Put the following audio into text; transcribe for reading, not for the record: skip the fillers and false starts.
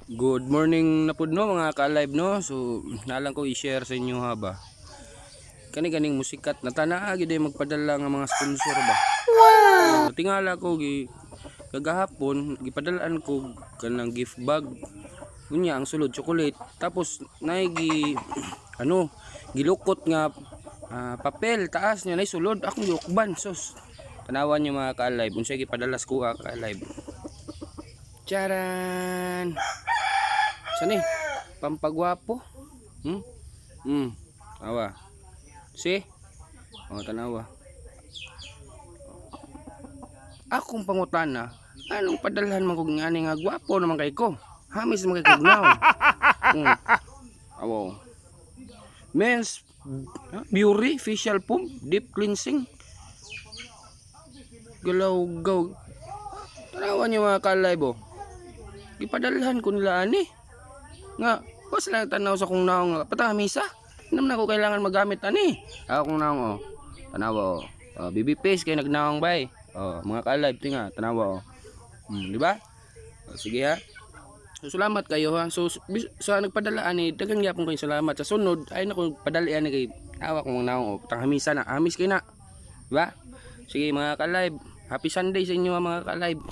Good morning na pud no mga ka-live no. So nalang ko i-share sa inyo ha ba. Kani-kaning musikat na tanaa gid magpadala nga mga sponsor ba. Wow. Tingala ko kagahapon gipadalaan ko kanang gift bag. Unya ang sulod chocolate tapos naigi gilukot nga papel taas niya nay sulod akong yukban sus. Tanawan niyo mga ka-live unsay gipadalas ko ka-live. Charan. Sani pampagwapo. Awa. Si? Oh, tanawa. Akong pangutana, anong padalhan man kog ngani nga gwapo naman kay ko? Hamis man kay kognaw. Awo. Men's beauty facial foam deep cleansing. Galaw-gaw. Tanawan niyo mga ka-live. Gipadalhan ko nila ani. Nga, was lang tanaw sa kong naong nga patamisa. Naman ako kailangan magamit ani. Ako kong naong tanawa BB paste kay nagnaong bay. Mga ka-live tinga tanawa di ba? Sige ha. So, salamat kayo ha. So sa nagpadala ani daghang gyapon kayo salamat. Sa sunod ay nako padalian ni kay awa kong naong tanghamisa na. Amis kay na. Di ba? Sige mga ka-live. Happy Sunday sa inyo mga ka-live.